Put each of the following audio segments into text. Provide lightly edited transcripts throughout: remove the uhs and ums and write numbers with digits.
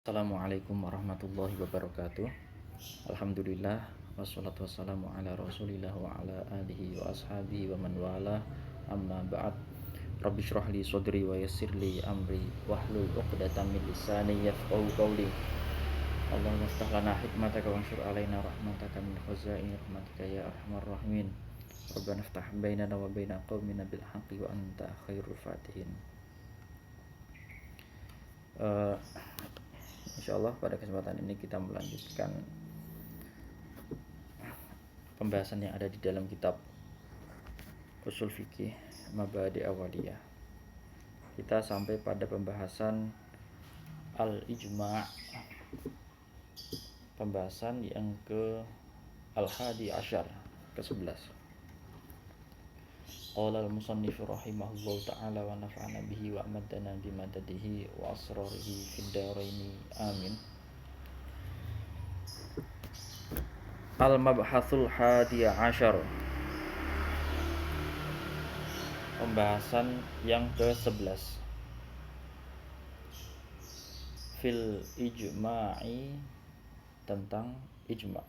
Assalamualaikum warahmatullahi wabarakatuh. Alhamdulillah wassalatu wassalamu ala Rasulillah wa ala alihi wa ashabihi wa man wala. Amma ba'd. Rabbi shrah li sadri wa yassir li amri wahlul 'uqdatam min lisani yafqahu qawli. Allahumma iftah lana hikmataka wanshur alaina rahmataka min khazaini rahmatika ya arhamar rahimin. Rabbana iftah bainana wa baina qaumina bil haqqi wa anta khairul fatihin. Insyaallah pada kesempatan ini kita melanjutkan pembahasan yang ada di dalam kitab Ushul Fiqih Mabadi Awaliyah. Kita sampai pada pembahasan Al-Ijma', pembahasan yang ke Al-Hadi Asyar, ke-11. Qala al-musannifu rahimahullahu ta'ala wa nafa'ana bihi wa amadana bimadadihi wa asrarihi fid daraini amin. Al-mabhasul hadi asyar, pembahasan yang ke-11. Fil ijma'i, tentang ijma'.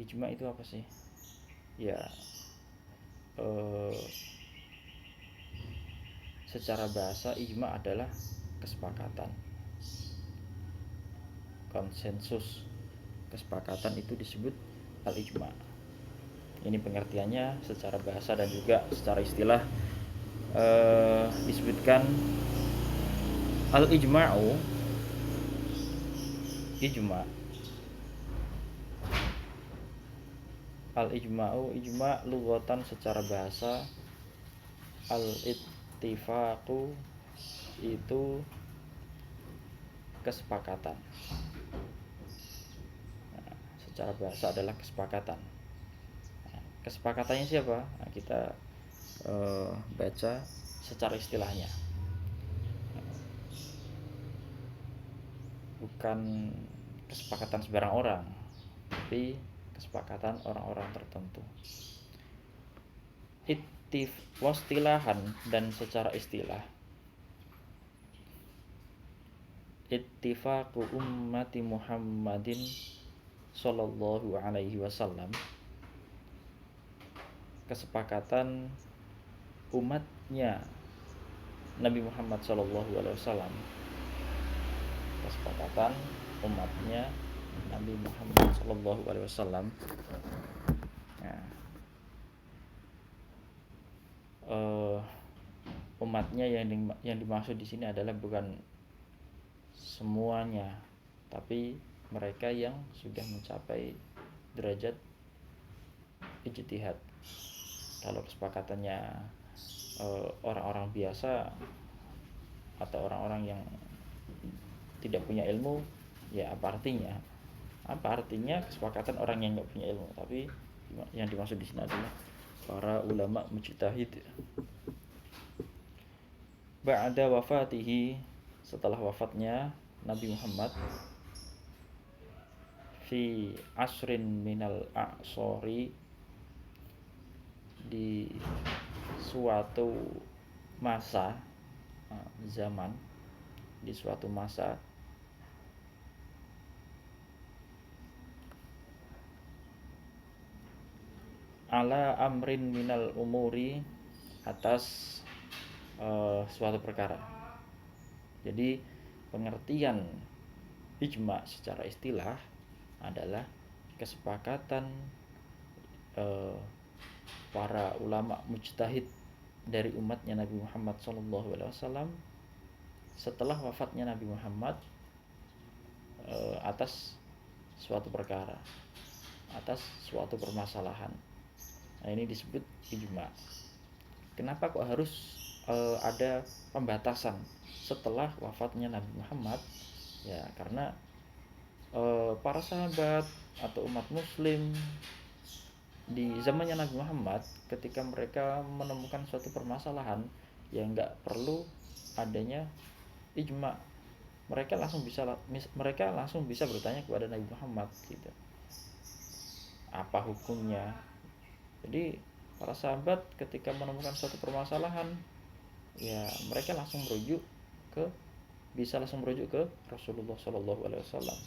Ijma' itu apa sih? Ya, secara bahasa ijma' adalah kesepakatan, konsensus. Kesepakatan itu disebut al-ijma'. Ini pengertiannya secara bahasa dan juga secara istilah. Disebutkan al-ijma'u, ijma'. Al-ijma'u, ijma' lughatan secara bahasa. Al-ittifaqu itu kesepakatan. Nah, secara bahasa adalah kesepakatan. Nah, kesepakatannya siapa? Nah, kita baca secara istilahnya. Bukan kesepakatan sembarang orang, tapi kesepakatan orang-orang tertentu. Wastilahan, dan secara istilah. Ittifaqu ummati Muhammadin sallallahu alaihi wasallam, kesepakatan umatnya Nabi Muhammad sallallahu alaihi wasallam. Kesepakatan umatnya Nabi Muhammad sallallahu alaihi wasallam. Umatnya yang dimaksud di sini adalah bukan semuanya, tapi mereka yang sudah mencapai derajat ijtihad. Kalau kesepakatannya orang-orang biasa atau orang-orang yang tidak punya ilmu, ya apa artinya? Apa artinya kesepakatan orang yang nggak punya ilmu? Tapi yang dimaksud di sini adalah para ulama mujtahid. Ba'da wafatihi, setelah wafatnya Nabi Muhammad, fi asrin minal a'sori, di suatu masa, zaman, di suatu masa, ala amrin minal umuri, atas suatu perkara. Jadi pengertian ijma' secara istilah adalah kesepakatan para ulama mujtahid dari umatnya Nabi Muhammad SAW setelah wafatnya Nabi Muhammad atas suatu perkara, atas suatu permasalahan. Nah, ini disebut ijma'. Kenapa kok harus ada pembatasan setelah wafatnya Nabi Muhammad? Ya, karena para sahabat atau umat muslim di zamannya Nabi Muhammad, ketika mereka menemukan suatu permasalahan yang nggak perlu adanya ijma', mereka langsung bisa bertanya kepada Nabi Muhammad gitu, apa hukumnya. Jadi para sahabat ketika menemukan suatu permasalahan, ya mereka langsung merujuk ke bisa langsung merujuk ke Rasulullah Shallallahu Alaihi Wasallam.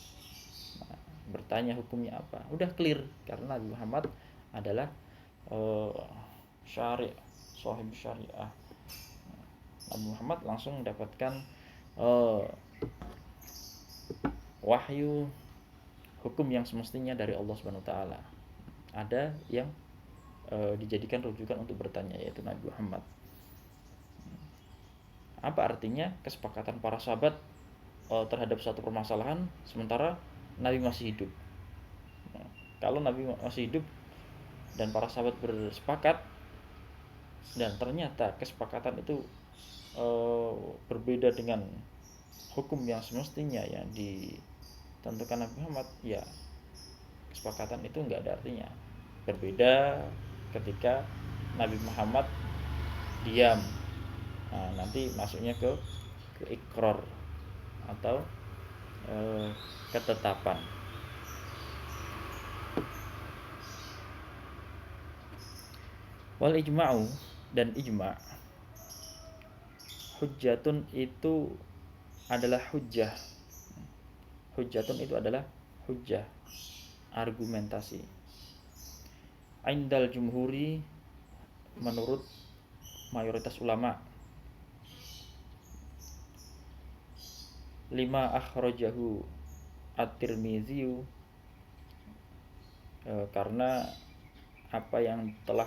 Nah, bertanya hukumnya apa, udah clear karena Nabi Muhammad adalah syari' sahib syariah. Nabi Muhammad langsung mendapatkan wahyu hukum yang semestinya dari Allah Subhanahu wa taala. Ada yang dijadikan rujukan untuk bertanya, yaitu Nabi Muhammad. Apa artinya kesepakatan para sahabat terhadap suatu permasalahan sementara Nabi masih hidup? Nah, kalau Nabi masih hidup dan para sahabat bersepakat dan ternyata kesepakatan itu berbeda dengan hukum yang semestinya yang ditentukan Nabi Muhammad, ya kesepakatan itu nggak ada artinya. Berbeda ketika Nabi Muhammad diam, nah, nanti masuknya ke ikrar atau ketetapan. Wal ijma'u, dan ijma', hujjatun itu adalah hujjah. Hujjatun itu adalah hujjah, argumentasi. Indal jumhuri, menurut mayoritas ulama. Lima akhrajahu at-Tirmizi, karena apa yang telah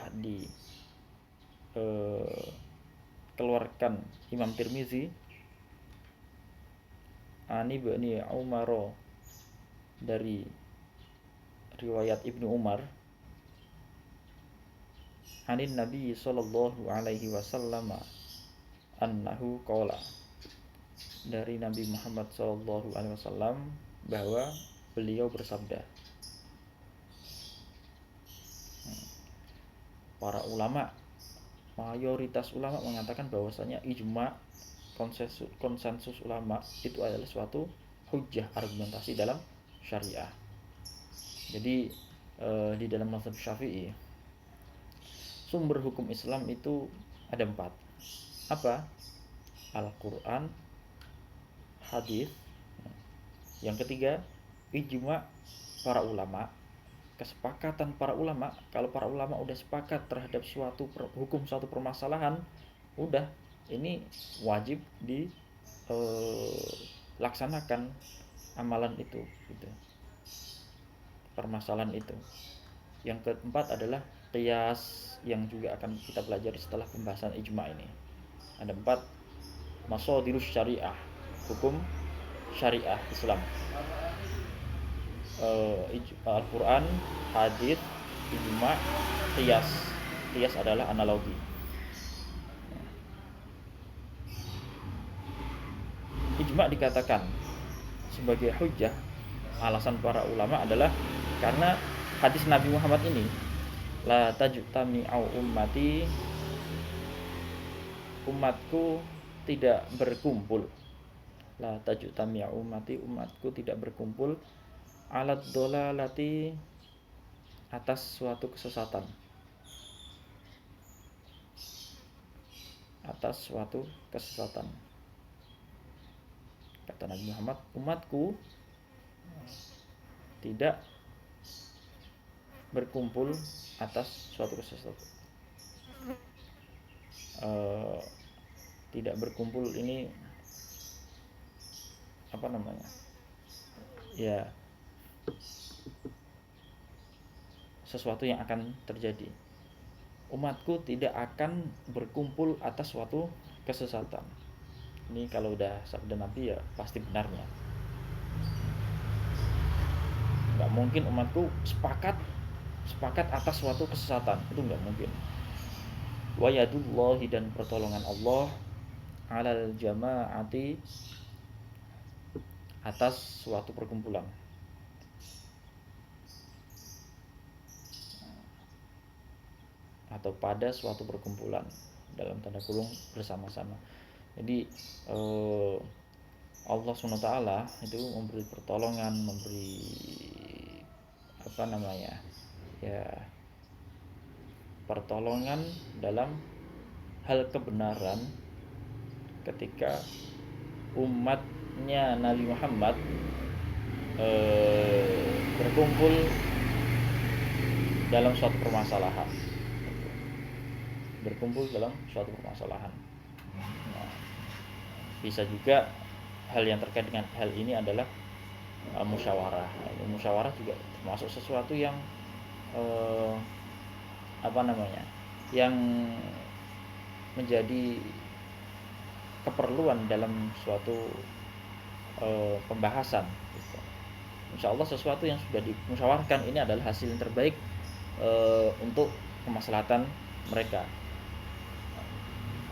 dikeluarkan Imam Tirmizi ani bani Umar, dari riwayat Ibnu Umar, anin Nabi sallallahu alaihi wasallam annahu qala, dari Nabi Muhammad sallallahu alaihi wasallam bahwa beliau bersabda. Para ulama, mayoritas ulama mengatakan bahwasanya ijma, konsensus ulama itu adalah suatu hujjah, argumentasi dalam syariah. Jadi di dalam mazhab Syafi'i sumber hukum Islam itu ada 4. Apa? Al-Quran, hadis. Yang ketiga, ijma para ulama, kesepakatan para ulama. Kalau para ulama udah sepakat terhadap suatu hukum, suatu permasalahan, udah, ini wajib dilaksanakan amalan itu, gitu, permasalahan itu. Yang keempat adalah qiyas, yang juga akan kita pelajari setelah pembahasan ijma ini. Ada 4 masadirus syariah, hukum syariah Islam. Al-Quran, hadis, ijma, qiyas. Qiyas adalah analogi. Ijma dikatakan sebagai hujjah, alasan para ulama adalah karena hadis Nabi Muhammad ini, la tajtami'u ummati, umatku tidak berkumpul. La tajtami'u ummati, umatku tidak berkumpul alat dolalati, atas suatu kesesatan. Atas suatu kesesatan. Kata Nabi Muhammad, umatku tidak berkumpul atas suatu kesesatan. Tidak berkumpul ini apa namanya? Ya, sesuatu yang akan terjadi. Umatku tidak akan berkumpul atas suatu kesesatan. Ini kalau udah sabda Nabi, ya pasti benarnya. Nggak mungkin umatku sepakat atas suatu kesesatan, itu nggak mungkin. Wa yadullahi, dan pertolongan Allah, alal jama'ati, atas suatu perkumpulan. Atau pada suatu perkumpulan, dalam tanda kurung bersama-sama. Jadi Allah SWT itu memberi pertolongan, memberi apa namanya, ya, pertolongan dalam hal kebenaran ketika umatnya Nabi Muhammad berkumpul dalam suatu permasalahan, Nah, bisa juga hal yang terkait dengan hal ini adalah musyawarah. Musyawarah juga termasuk sesuatu yang eh, apa namanya, yang menjadi keperluan dalam suatu pembahasan gitu. Insya Allah sesuatu yang sudah dimusyawarahkan ini adalah hasil yang terbaik untuk kemaslahatan mereka.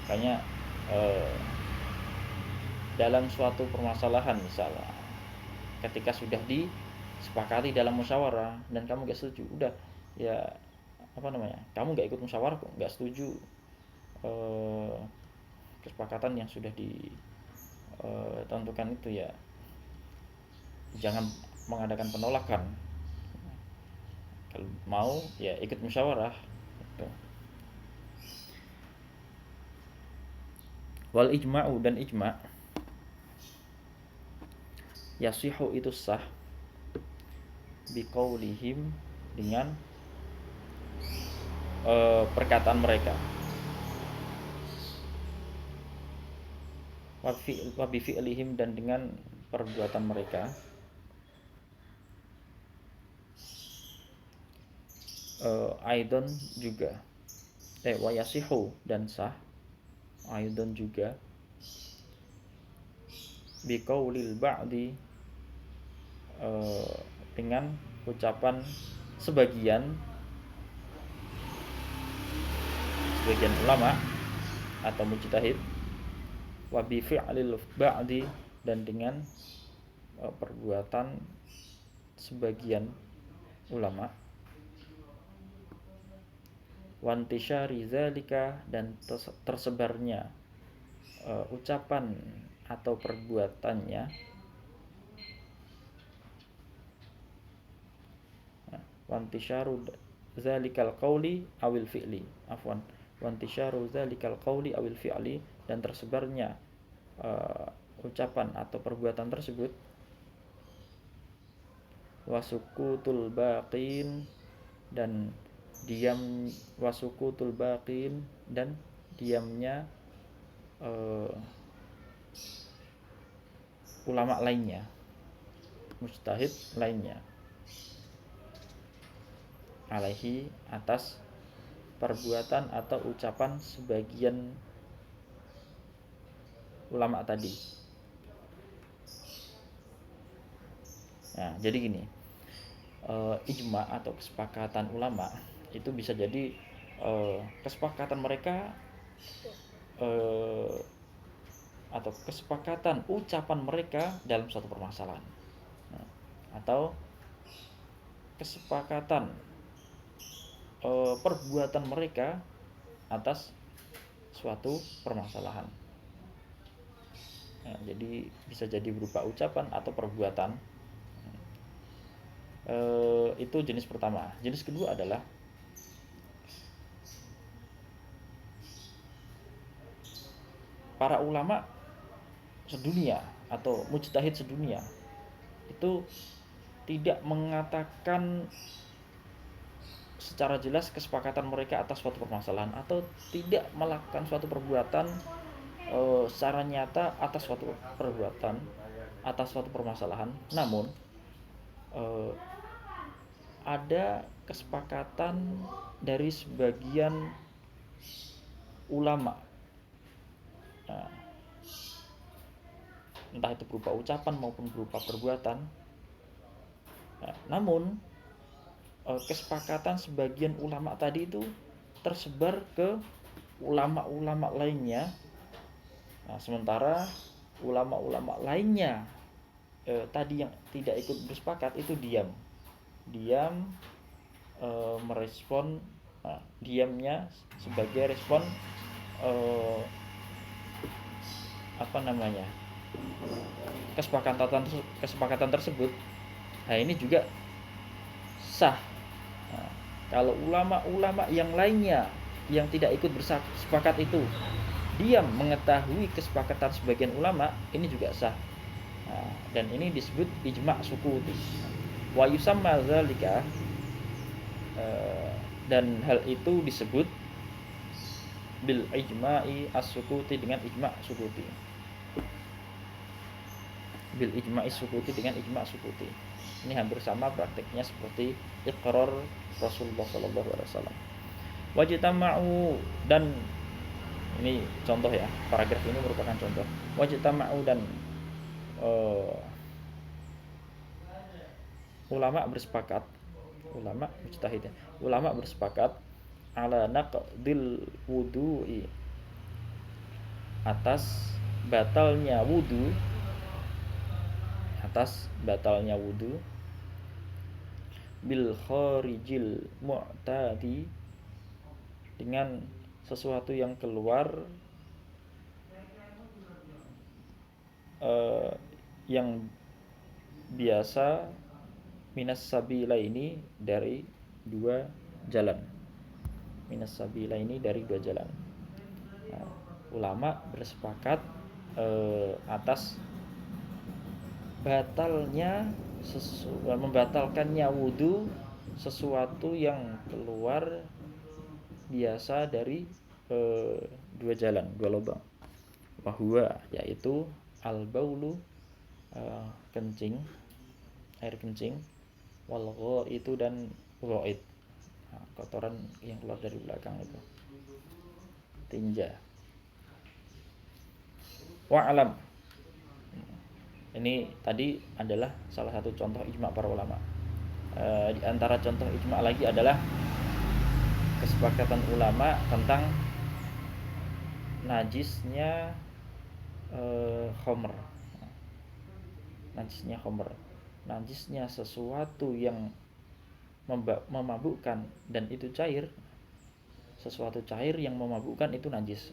Makanya dalam suatu permasalahan misalnya, ketika sudah disepakati dalam musyawarah dan kamu gak setuju, udah ya apa namanya, kamu gak ikut musyawarah kok, gak setuju kesepakatan yang sudah ditentukan itu, ya jangan mengadakan penolakan. Kalau mau ya ikut musyawarah gitu. Wal ijma'u, dan ijma' yasihu itu sah biqaulihim, dengan perkataan mereka, wa bi fi'lihim, dan dengan perbuatan mereka, aidon juga, wa yasihu, dan sah, aidon juga, biqaulil ba'di, dengan ucapan sebagian ulama atau mujtahid, wa bi fi'lil ba'di, dan dengan perbuatan sebagian ulama, wantisyari zalika, dan tersebarnya ucapan atau perbuatannya, wantisyaru zalikal qauli awil fi'li, wantisyaru zalikal qauli awil fi'li, dan tersebarnya ucapan atau perbuatan tersebut, wasukutul baqin, dan wasukutul baqin, dan diamnya ulama lainnya, mujtahid lainnya, alaihi, atas perbuatan atau ucapan sebagian ulama tadi. Nah, jadi gini, ijma atau kesepakatan ulama itu bisa jadi kesepakatan mereka atau kesepakatan ucapan mereka dalam suatu permasalahan, atau kesepakatan perbuatan mereka atas suatu permasalahan. Nah, jadi bisa jadi berupa ucapan atau perbuatan. Itu jenis pertama. Jenis kedua adalah para ulama sedunia atau mujtahid sedunia itu tidak mengatakan secara jelas kesepakatan mereka atas suatu permasalahan, atau tidak melakukan suatu perbuatan secara nyata atas suatu perbuatan, atas suatu permasalahan. Namun ada kesepakatan dari sebagian ulama, entah itu berupa ucapan maupun berupa perbuatan. Namun kesepakatan sebagian ulama tadi itu tersebar ke ulama-ulama lainnya. Sementara ulama-ulama lainnya tadi yang tidak ikut bersepakat itu diam merespon, diamnya sebagai respon kesepakatan tersebut. Nah, ini juga sah. Kalau ulama-ulama yang lainnya yang tidak ikut bersepakat itu diam mengetahui kesepakatan sebagian ulama, ini juga sah. Dan ini disebut ijma' sukuti. Wa yusamma dzalika, dan hal itu disebut bil ijma'i as-sukuti, dengan ijma' sukuti. Bil ijma'i sukuti, dengan ijma' sukuti. Ini hampir sama praktiknya seperti iqrar Rasulullah sallallahu alaihi wasallam. Wajtama'u, dan ini contoh ya, paragraf ini merupakan contoh. Wajtama'u, dan ulama bersepakat, ulama mujtahid, ulama bersepakat ala naqdil wudu'i, atas batalnya wudu, bil kharijil mu'tadi, dengan sesuatu yang keluar yang biasa, minas sabila ini dari dua jalan, Nah, ulama bersepakat atas membatalkannya wudu sesuatu yang keluar biasa dari dua jalan, dua lubang. Wahwa, yaitu al-baulu, kencing, air kencing, wal itu, dan ghaid, kotoran yang keluar dari belakang itu, tinja. Wa'alam, ini tadi adalah salah satu contoh ijma' para ulama. Di antara contoh ijma' lagi adalah kesepakatan ulama tentang najisnya khamr. Najisnya sesuatu yang memabukkan dan itu cair. Sesuatu cair yang memabukkan itu najis.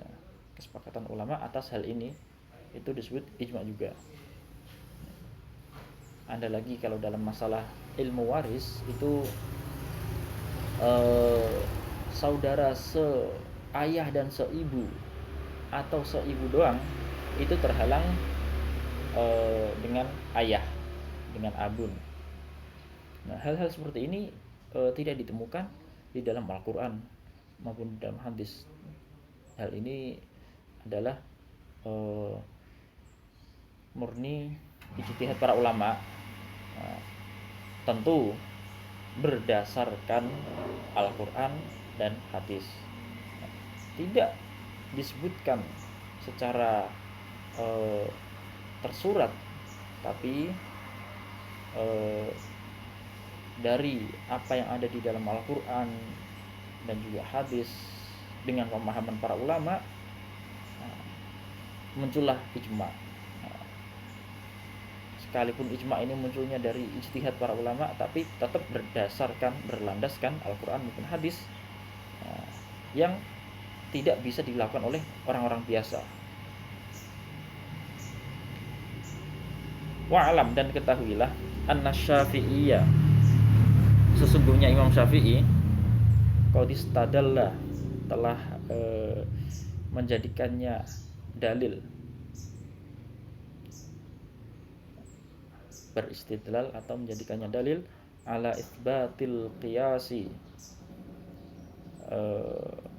Kesepakatan ulama atas hal ini itu disebut ijma' juga. Ada lagi kalau dalam masalah ilmu waris itu saudara seayah dan seibu atau seibu doang itu terhalang dengan ayah, dengan abun. Nah, hal-hal seperti ini tidak ditemukan di dalam Al-Quran maupun dalam hadis. Hal ini adalah murni ijtihad para ulama, tentu berdasarkan Al-Quran dan hadis. Tidak disebutkan secara tersurat, tapi dari apa yang ada di dalam Al-Quran dan juga hadis dengan pemahaman para ulama, muncullah ijma'. Sekalipun ijma' ini munculnya dari ijtihad para ulama, tapi tetap berlandaskan Al-Quran maupun hadis, yang tidak bisa dilakukan oleh orang-orang biasa. Wa'alam, dan ketahuilah anna Syafi'iyya, sesungguhnya Imam Syafi'i, qad istadalla, telah menjadikannya dalil, beristidlal atau menjadikannya dalil ala itsbatil qiyasi,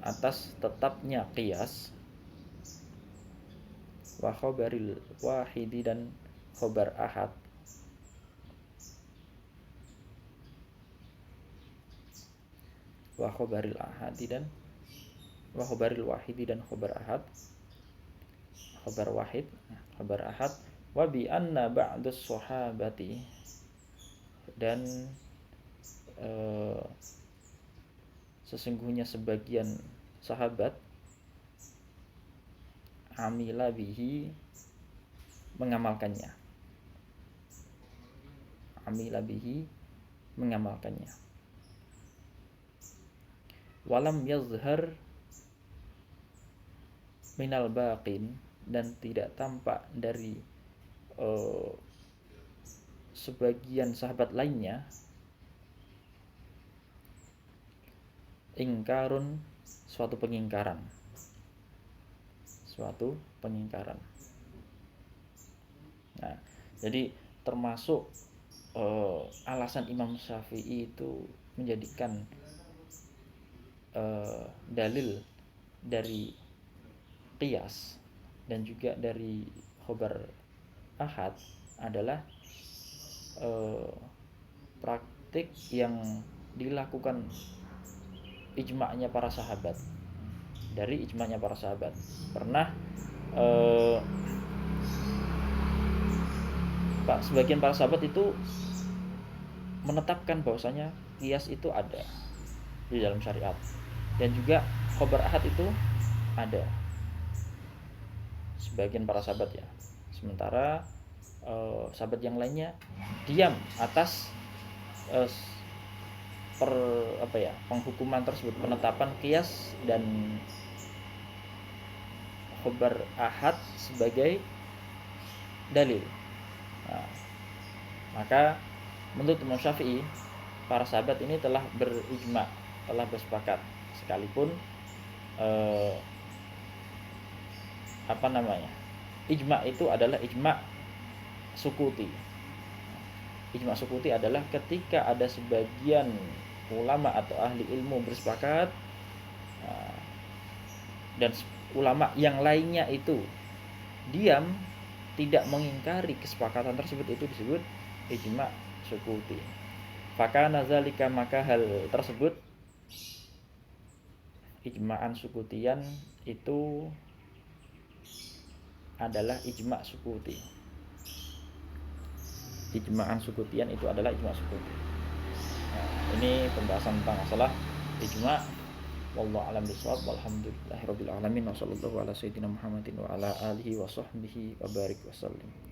atas tetapnya qiyas, wa khabaril wahidi, dan khabar ahad, wa khabaril ahadi, dan wa khabaril wahidi, dan khabar ahad, khabar wahid, khabar ahad, wa bi anna ba'dus sahabati, dan sesungguhnya sebagian sahabat, amila bihi, mengamalkannya, walam yazhar minal baqin, dan tidak tampak dari sebagian sahabat lainnya, ingkarun, suatu pengingkaran, suatu pengingkaran. Nah, jadi termasuk alasan Imam Syafi'i itu menjadikan dalil dari qiyas dan juga dari khobar ahad adalah praktik yang dilakukan ijma'nya para sahabat. Dari ijma'nya para sahabat pernah sebagian para sahabat itu menetapkan bahwasanya qiyas itu ada di dalam syariat, dan juga khobar ahad itu ada sebagian para sahabat ya. Sementara sahabat yang lainnya diam atas penghukuman tersebut, penetapan qiyas dan khobar ahad sebagai dalil. Nah, maka menurut Imam Syafi'i, para sahabat ini telah berijma, telah bersepakat, sekalipun ijma itu adalah ijma sukuti. Ijma sukuti adalah ketika ada sebagian ulama atau ahli ilmu bersepakat dan ulama yang lainnya itu diam, tidak mengingkari kesepakatan tersebut, itu disebut ijma sukuti. Fakana zalika, maka hal tersebut, ijma'an sukutian itu adalah ijma sukuti. Ijma'an sukutian itu adalah ijma sukuti. Nah, ini pembahasan tentang masalah ijma'. Wallahu a'lam bishawab. Walhamdulillahirabbil alamin. Wassallallahu ala sayyidina Muhammadin wa ala alihi wa sahbihi wa barik wasallam.